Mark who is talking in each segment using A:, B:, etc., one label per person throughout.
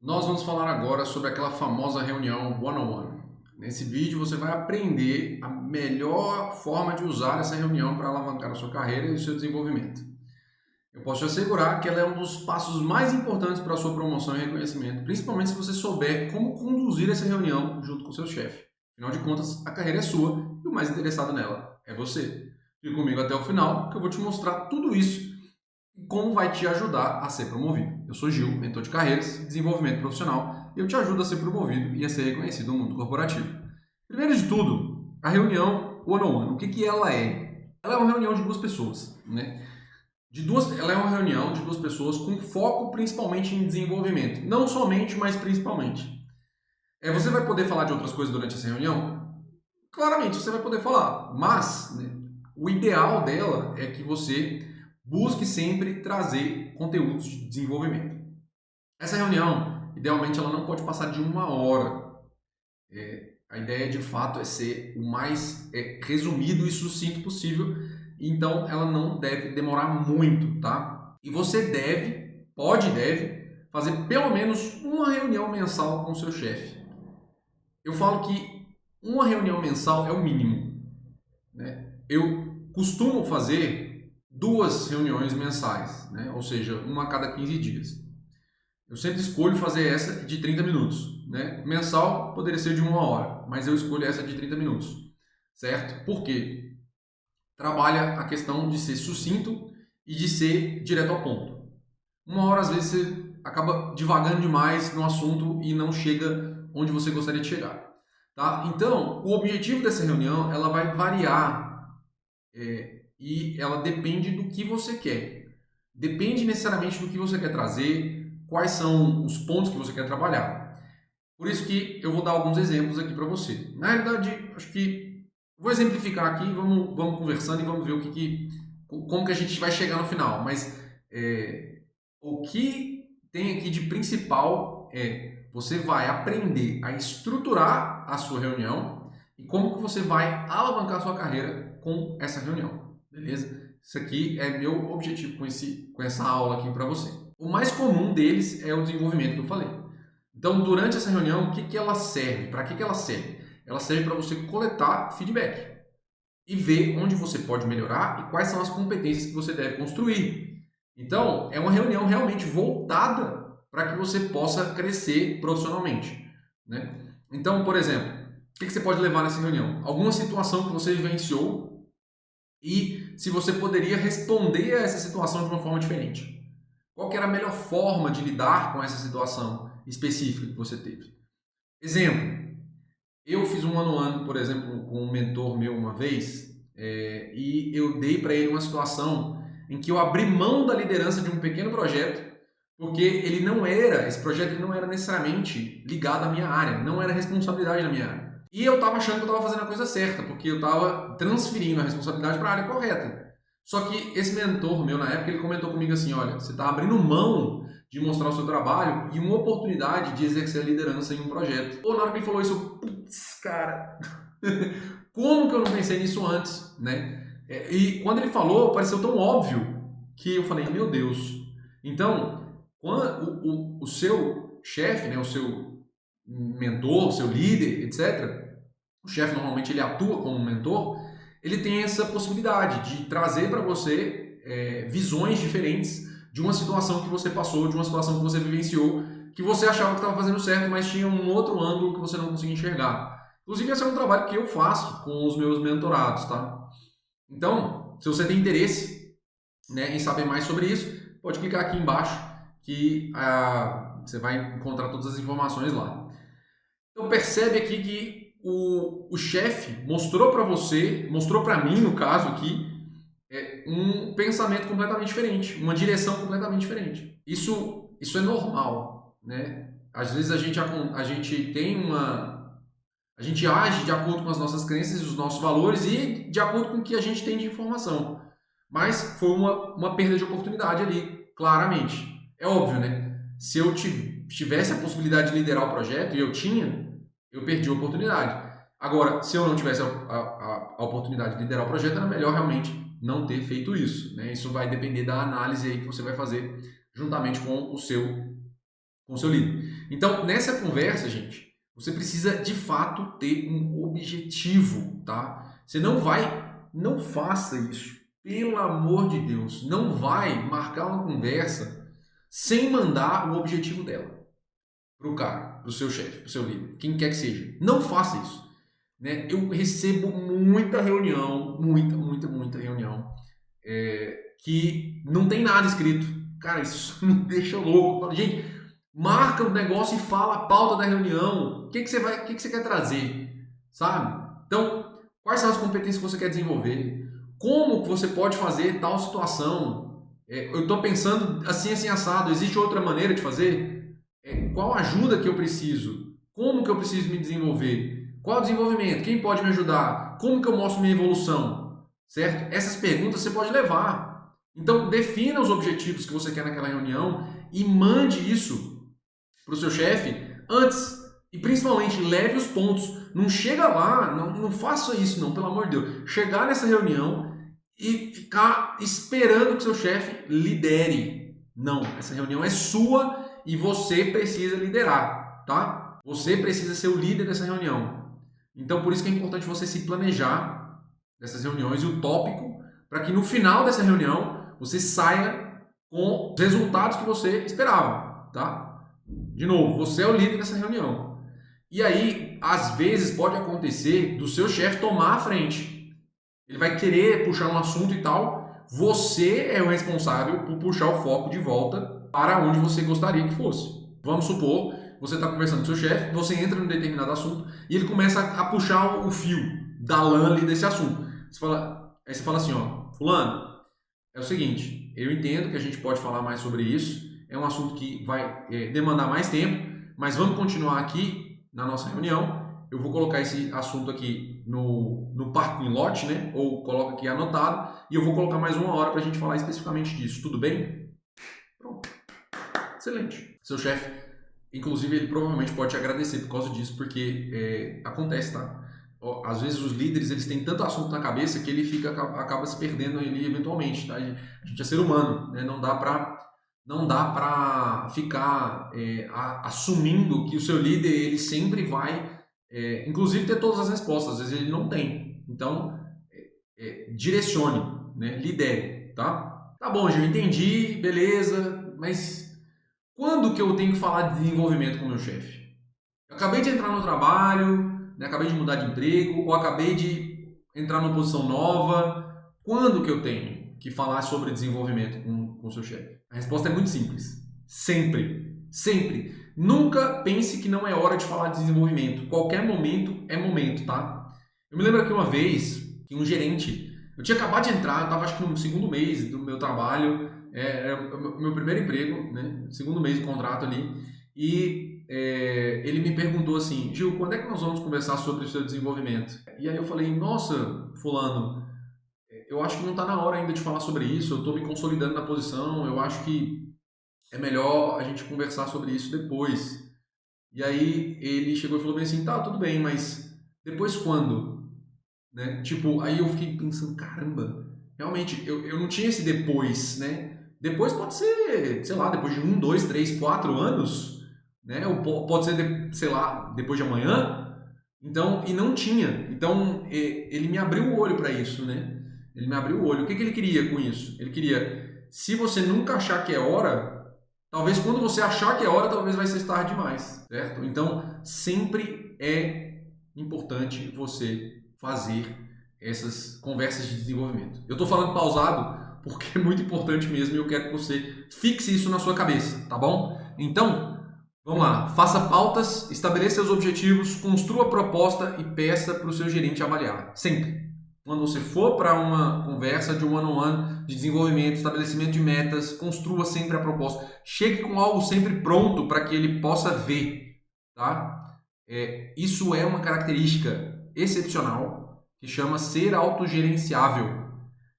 A: Nós vamos falar agora sobre aquela famosa reunião one-on-one. Nesse vídeo você vai aprender a melhor forma de usar essa reunião para alavancar a sua carreira e o seu desenvolvimento. Eu posso te assegurar que ela é um dos passos mais importantes para a sua promoção e reconhecimento, principalmente se você souber como conduzir essa reunião junto com o seu chefe. Afinal de contas, a carreira é sua e o mais interessado nela é você. Fique comigo até o final que eu vou te mostrar tudo isso e como vai te ajudar a ser promovido. Eu sou Gil, mentor de carreiras e desenvolvimento profissional, e eu te ajudo a ser promovido e a ser reconhecido no mundo corporativo. Primeiro de tudo, a reunião one-on-one. O que ela é? Ela é uma reunião de duas pessoas, né? Ela é uma reunião de duas pessoas com foco principalmente em desenvolvimento. Não somente, mas principalmente. Você vai poder falar de outras coisas durante essa reunião? Claramente, você vai poder falar, mas né, o ideal dela é que você busque sempre trazer conteúdos de desenvolvimento. Essa reunião, idealmente, ela não pode passar de 1 hora. A ideia, de fato, é ser o mais resumido e sucinto possível, então ela não deve demorar muito, tá? E você deve fazer pelo menos uma reunião mensal com o seu chefe. Eu falo que uma reunião mensal é o mínimo, né? Eu costumo fazer 2 reuniões mensais, né? Ou seja, uma a cada 15 dias. Eu sempre escolho fazer essa de 30 minutos, né? Mensal poderia ser de 1 hora, mas eu escolho essa de 30 minutos, certo? Por quê? Trabalha a questão de ser sucinto e de ser direto ao ponto. 1 hora, às vezes, você acaba divagando demais no assunto e não chega onde você gostaria de chegar. Tá? Então, o objetivo dessa reunião ela vai variar e ela depende do que você quer. Depende necessariamente do que você quer trazer, quais são os pontos que você quer trabalhar. Por isso que eu vou dar alguns exemplos aqui para você. Na realidade, acho que vou exemplificar aqui, vamos conversando e vamos ver como que a gente vai chegar no final. Mas o que tem aqui de principal é você vai aprender a estruturar a sua reunião e como que você vai alavancar a sua carreira com essa reunião, beleza? Isso aqui é meu objetivo com essa aula aqui para você. O mais comum deles é o desenvolvimento que eu falei. Então, durante essa reunião, o que ela serve? Para que ela serve? Ela serve para você coletar feedback e ver onde você pode melhorar e quais são as competências que você deve construir. Então, é uma reunião realmente voltada para que você possa crescer profissionalmente, né? Então, por exemplo, o que você pode levar nessa reunião? Alguma situação que você vivenciou e se você poderia responder a essa situação de uma forma diferente. Qual que era a melhor forma de lidar com essa situação específica que você teve? Exemplo, eu fiz um one-on-one, por exemplo, com um mentor meu uma vez, e eu dei para ele uma situação em que eu abri mão da liderança de um pequeno projeto, porque esse projeto ele não era necessariamente ligado à minha área, não era responsabilidade da minha área. E eu estava achando que eu estava fazendo a coisa certa, porque eu estava transferindo a responsabilidade para a área correta. Só que esse mentor meu na época, ele comentou comigo assim, olha, você está abrindo mão de mostrar o seu trabalho e uma oportunidade de exercer a liderança em um projeto. Pô, na hora que ele falou isso, putz, cara, como que eu não pensei nisso antes, né? E quando ele falou, pareceu tão óbvio que eu falei, meu Deus. Então, quando o seu chefe, né, o seu mentor, o seu líder, etc., o chefe normalmente ele atua como mentor, ele tem essa possibilidade de trazer para você visões diferentes de uma situação que você passou, de uma situação que você vivenciou, que você achava que estava fazendo certo, mas tinha um outro ângulo que você não conseguia enxergar. Inclusive, esse é um trabalho que eu faço com os meus mentorados, tá? Então, se você tem interesse, né, em saber mais sobre isso, pode clicar aqui embaixo que você vai encontrar todas as informações lá. Então, percebe aqui que o chefe mostrou para você, mostrou para mim, no caso aqui, um pensamento completamente diferente, uma direção completamente diferente. Isso é normal, né? Às vezes a gente tem a gente age de acordo com as nossas crenças e os nossos valores e de acordo com o que a gente tem de informação. Mas foi uma perda de oportunidade ali, claramente. É óbvio, né? Se eu tivesse a possibilidade de liderar o projeto, e eu perdi a oportunidade. Agora, se eu não tivesse a oportunidade de liderar o projeto, era melhor realmente não ter feito isso, né? Isso vai depender da análise aí que você vai fazer juntamente com o seu com o seu líder. Então, nessa conversa, gente, você precisa de fato ter um objetivo, tá? Você não faça isso. Pelo amor de Deus, não vai marcar uma conversa sem mandar o objetivo dela para o cara, para o seu chefe, para o seu líder, quem quer que seja. Não faça isso. Né? Eu recebo muita reunião, muita reunião, que não tem nada escrito. Cara, isso me deixa louco. Eu falo, gente, marca o negócio e fala a pauta da reunião. O que você quer trazer? Sabe? Então, quais são as competências que você quer desenvolver? Como que você pode fazer tal situação? Eu estou pensando assim, assado. Existe outra maneira de fazer? Qual ajuda que eu preciso? Como que eu preciso me desenvolver? Qual desenvolvimento? Quem pode me ajudar? Como que eu mostro minha evolução? Certo? Essas perguntas você pode levar. Então, defina os objetivos que você quer naquela reunião e mande isso para o seu chefe antes. E principalmente, leve os pontos. Não chega lá, não faça isso não, pelo amor de Deus. Chegar nessa reunião e ficar esperando que seu chefe lidere. Não, essa reunião é sua e você precisa liderar, tá? Você precisa ser o líder dessa reunião. Então, por isso que é importante você se planejar dessas reuniões e o tópico, para que no final dessa reunião você saia com os resultados que você esperava, tá? De novo, você é o líder dessa reunião. E aí, às vezes, pode acontecer do seu chefe tomar a frente. Ele vai querer puxar um assunto e tal. Você é o responsável por puxar o foco de volta para onde você gostaria que fosse. Vamos supor, você está conversando com seu chefe, você entra em um determinado assunto e ele começa a puxar o fio da lã ali desse assunto. Aí você fala assim, ó, fulano, é o seguinte, eu entendo que a gente pode falar mais sobre isso, é um assunto que vai demandar mais tempo, mas vamos continuar aqui na nossa reunião. Eu vou colocar esse assunto aqui no parking lot, né? Ou coloco aqui anotado, e eu vou colocar mais 1 hora para a gente falar especificamente disso. Tudo bem? Pronto. Excelente. Seu chefe, inclusive, ele provavelmente pode te agradecer por causa disso, porque acontece, tá? Às vezes os líderes eles têm tanto assunto na cabeça que ele acaba se perdendo ali eventualmente, tá? A gente é ser humano, né? Não dá para ficar assumindo que o seu líder ele sempre vai, inclusive, ter todas as respostas. Às vezes ele não tem. Então, direcione, né? Lidere, tá? Tá bom, Gil, entendi, beleza, mas quando que eu tenho que falar de desenvolvimento com o meu chefe? Eu acabei de entrar no trabalho, né? Acabei de mudar de emprego, ou acabei de entrar numa posição nova. Quando que eu tenho que falar sobre desenvolvimento com o seu chefe? A resposta é muito simples. Sempre. Sempre. Nunca pense que não é hora de falar de desenvolvimento. Qualquer momento é momento, tá? Eu me lembro aqui uma vez que um gerente, eu tinha acabado de entrar, eu estava acho que no 2º mês do meu trabalho, era o meu primeiro emprego, né? 2º mês de contrato ali, e ele me perguntou assim, Gil, quando é que nós vamos conversar sobre o seu desenvolvimento? E aí eu falei, nossa, fulano, eu acho que não está na hora ainda de falar sobre isso, eu estou me consolidando na posição, eu acho que é melhor a gente conversar sobre isso depois. E aí ele chegou e falou bem assim, tá, tudo bem, mas depois quando? Né? Tipo, aí eu fiquei pensando, caramba, realmente, eu não tinha esse depois, né? Depois pode ser, sei lá, depois de 1, 2, 3, 4 anos, né? Ou pode ser, sei lá, depois de amanhã. Então, e não tinha. Então, ele me abriu o olho para isso, né? Ele me abriu o olho. O que ele queria com isso? Ele queria, se você nunca achar que é hora, talvez quando você achar que é hora, talvez vai ser tarde demais, certo? Então, sempre é importante você fazer essas conversas de desenvolvimento. Eu estou falando pausado porque é muito importante mesmo e eu quero que você fixe isso na sua cabeça, tá bom? Então, vamos lá. Faça pautas, estabeleça seus objetivos, construa a proposta e peça para o seu gerente avaliar. Sempre. Quando você for para uma conversa de one-on-one, de desenvolvimento, estabelecimento de metas, construa sempre a proposta. Chegue com algo sempre pronto para que ele possa ver, tá? Isso é uma característica excepcional que chama ser autogerenciável.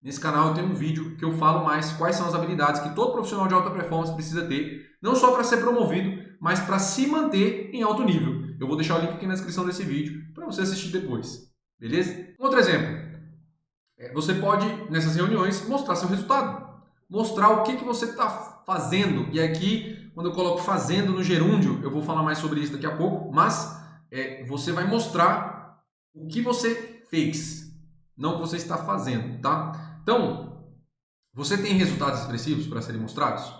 A: Nesse canal eu tenho um vídeo que eu falo mais quais são as habilidades que todo profissional de alta performance precisa ter, não só para ser promovido, mas para se manter em alto nível. Eu vou deixar o link aqui na descrição desse vídeo para você assistir depois, beleza? Outro exemplo, você pode, nessas reuniões, mostrar seu resultado, mostrar o que você está fazendo. E aqui, quando eu coloco fazendo no gerúndio, eu vou falar mais sobre isso daqui a pouco, mas você vai mostrar o que você fez, não o que você está fazendo, tá? Então, você tem resultados expressivos para serem mostrados?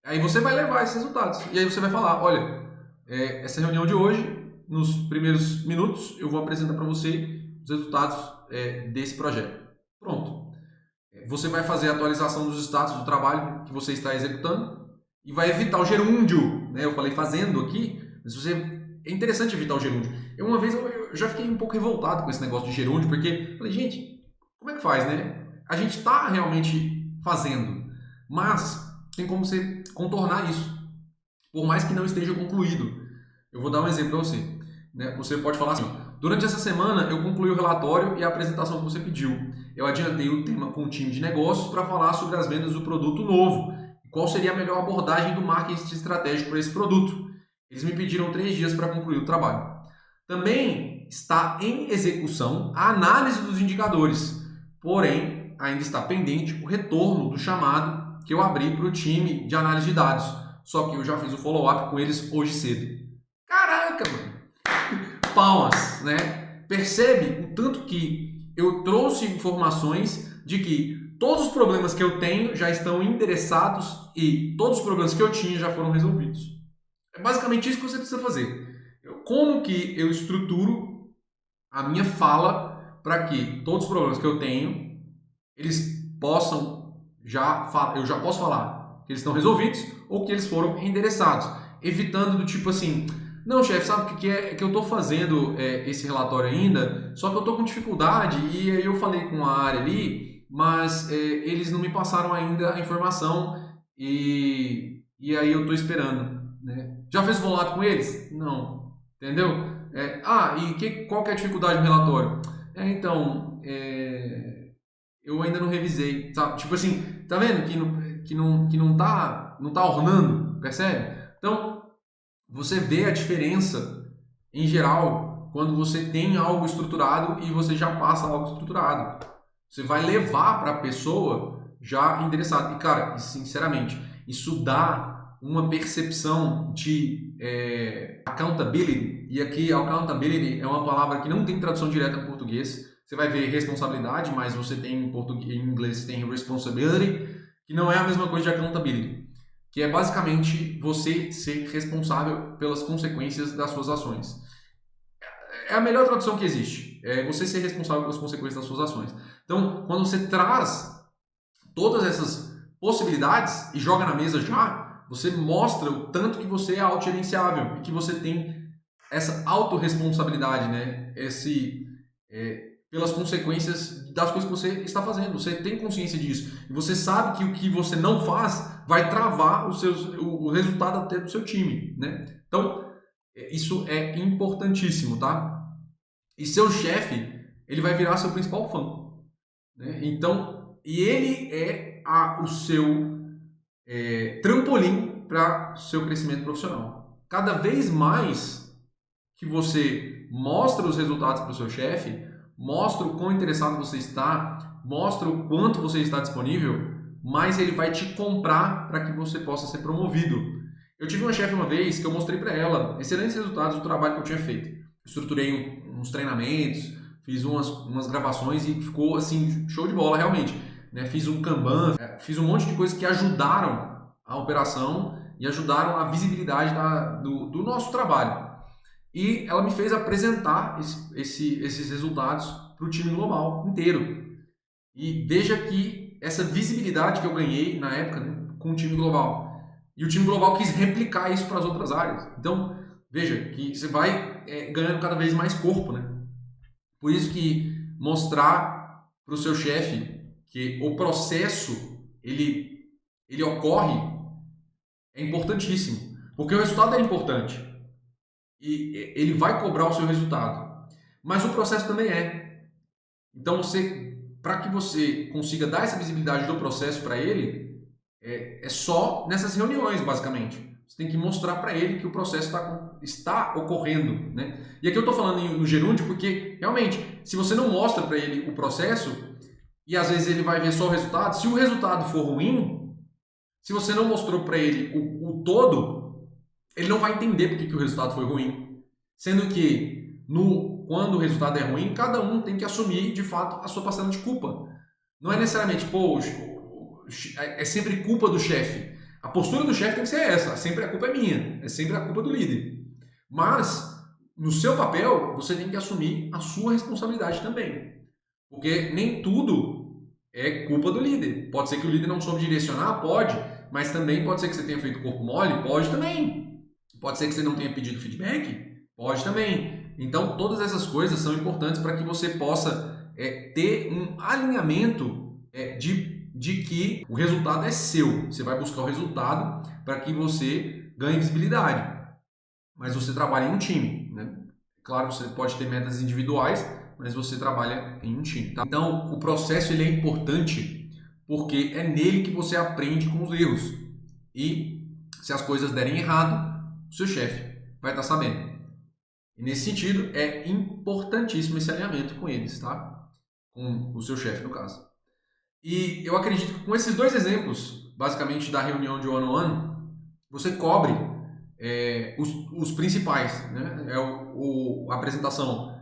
A: Aí você vai levar esses resultados. E aí você vai falar, olha, essa reunião de hoje, nos primeiros minutos, eu vou apresentar para você os resultados desse projeto. Pronto. Você vai fazer a atualização dos status do trabalho que você está executando e vai evitar o gerúndio. Né? Eu falei fazendo aqui, mas é interessante evitar o gerúndio. Uma vez eu já fiquei um pouco revoltado com esse negócio de gerúndio, porque falei, gente, como é que faz, né? A gente está realmente fazendo, mas tem como você contornar isso, por mais que não esteja concluído. Eu vou dar um exemplo para você. Né? Você pode falar assim, durante essa semana eu concluí o relatório e a apresentação que você pediu. Eu adiantei o tema com o time de negócios para falar sobre as vendas do produto novo e qual seria a melhor abordagem do marketing estratégico para esse produto. Eles me pediram 3 dias para concluir o trabalho. Também está em execução a análise dos indicadores, porém ainda está pendente o retorno do chamado que eu abri para o time de análise de dados. Só que eu já fiz o follow-up com eles hoje cedo. Caraca, mano! Palmas, né? Percebe o tanto que eu trouxe informações de que todos os problemas que eu tenho já estão endereçados e todos os problemas que eu tinha já foram resolvidos. É basicamente isso que você precisa fazer. Como que eu estruturo a minha fala para que todos os problemas que eu tenho, eles possam eu já posso falar que eles estão resolvidos ou que eles foram endereçados, evitando do tipo assim, não, chefe, sabe o que é que eu estou fazendo esse relatório ainda, só que eu estou com dificuldade e aí eu falei com a área ali, mas eles não me passaram ainda a informação e aí eu estou esperando. Né? Já fez follow-up com eles? Não. Entendeu? Qual que é a dificuldade do relatório? Eu ainda não revisei, sabe? Tipo assim, tá vendo que não tá ornando, percebe? Então, você vê a diferença em geral quando você tem algo estruturado e você já passa algo estruturado. Você vai levar para a pessoa já endereçado. E cara, sinceramente, isso dá uma percepção de accountability. E aqui accountability é uma palavra que não tem tradução direta em português. Você vai ver responsabilidade, mas você tem em inglês você tem responsibility, que não é a mesma coisa de accountability, que é basicamente você ser responsável pelas consequências das suas ações. É a melhor tradução que existe, é você ser responsável pelas consequências das suas ações. Então, quando você traz todas essas possibilidades e joga na mesa já, você mostra o tanto que você é autogerenciável e que você tem essa autorresponsabilidade, né? Pelas consequências das coisas que você está fazendo. Você tem consciência disso. E você sabe que o que você não faz vai travar o resultado até do seu time, né? Então, isso é importantíssimo, tá? E seu chefe, ele vai virar seu principal fã. Né? Então, e ele é o seu trampolim para o seu crescimento profissional. Cada vez mais que você mostra os resultados para o seu chefe, mostra o quão interessado você está, mostra o quanto você está disponível, mais ele vai te comprar para que você possa ser promovido. Eu tive uma chefe uma vez que eu mostrei para ela excelentes resultados do trabalho que eu tinha feito. Estruturei uns treinamentos, fiz umas gravações e ficou assim, show de bola realmente. Né? Fiz um Kanban, fiz um monte de coisas que ajudaram a operação e ajudaram a visibilidade do nosso trabalho. E ela me fez apresentar esses resultados para o time global inteiro. E veja que essa visibilidade que eu ganhei na época, né, com o time global. E o time global quis replicar isso para as outras áreas. Então, veja que você vai ganhando cada vez mais corpo. Né? Por isso que mostrar para o seu chefe que o processo ele ocorre é importantíssimo. Porque o resultado é importante. E ele vai cobrar o seu resultado. Mas o processo também é. Então, para que você consiga dar essa visibilidade do processo para ele, é só nessas reuniões, basicamente. Você tem que mostrar para ele que o processo está ocorrendo. Né? E aqui eu estou falando no gerúndio porque, realmente, se você não mostra para ele o processo, e às vezes ele vai ver só o resultado, se o resultado for ruim, se você não mostrou para ele o todo, ele não vai entender porque que o resultado foi ruim. Sendo que, quando o resultado é ruim, cada um tem que assumir, de fato, a sua parcela de culpa. Não é necessariamente, pô, é sempre culpa do chefe. A postura do chefe tem que ser essa, sempre a culpa é minha, é sempre a culpa do líder. Mas, no seu papel, você tem que assumir a sua responsabilidade também. Porque nem tudo é culpa do líder. Pode ser que o líder não soube direcionar, pode, mas também pode ser que você tenha feito corpo mole, pode também. Pode ser que você não tenha pedido feedback, pode também. Então, todas essas coisas são importantes para que você possa ter um alinhamento de que o resultado é seu. Você vai buscar o resultado para que você ganhe visibilidade. Mas você trabalha em um time, né? Claro, você pode ter metas individuais, mas você trabalha em um time. Tá? Então, o processo ele é importante porque é nele que você aprende com os erros. E se as coisas derem errado, o seu chefe vai estar sabendo. E nesse sentido, é importantíssimo esse alinhamento com eles, tá? Com o seu chefe, no caso. E eu acredito que com esses dois exemplos, basicamente da reunião de one-on-one, você cobre os principais, né? A apresentação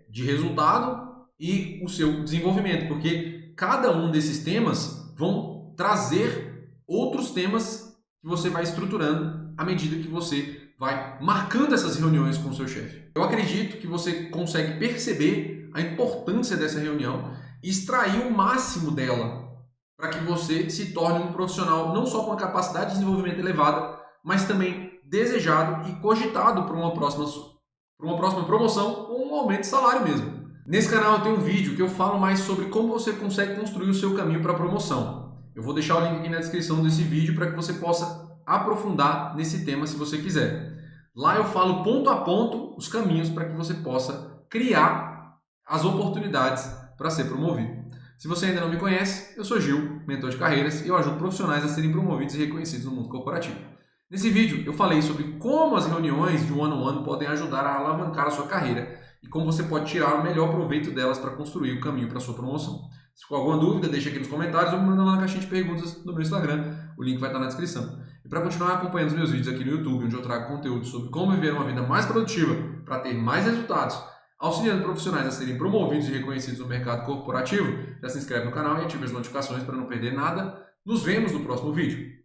A: de resultado e o seu desenvolvimento, porque cada um desses temas vão trazer outros temas que você vai estruturando à medida que você vai marcando essas reuniões com o seu chefe. Eu acredito que você consegue perceber a importância dessa reunião e extrair o máximo dela para que você se torne um profissional não só com a capacidade de desenvolvimento elevada, mas também desejado e cogitado para uma próxima promoção ou um aumento de salário mesmo. Nesse canal eu tenho um vídeo que eu falo mais sobre como você consegue construir o seu caminho para a promoção. Eu vou deixar o link aqui na descrição desse vídeo para que você possa aprofundar nesse tema se você quiser. Lá eu falo ponto a ponto os caminhos para que você possa criar as oportunidades para ser promovido. Se você ainda não me conhece, eu sou Gil, mentor de carreiras, e eu ajudo profissionais a serem promovidos e reconhecidos no mundo corporativo. Nesse vídeo eu falei sobre como as reuniões de one-on-one podem ajudar a alavancar a sua carreira e como você pode tirar o melhor proveito delas para construir o caminho para a sua promoção. Se ficou alguma dúvida, deixa aqui nos comentários ou me manda lá na caixinha de perguntas do meu Instagram, o link vai estar na descrição. E para continuar acompanhando os meus vídeos aqui no YouTube, onde eu trago conteúdo sobre como viver uma vida mais produtiva para ter mais resultados, auxiliando profissionais a serem promovidos e reconhecidos no mercado corporativo, já se inscreve no canal e ative as notificações para não perder nada. Nos vemos no próximo vídeo.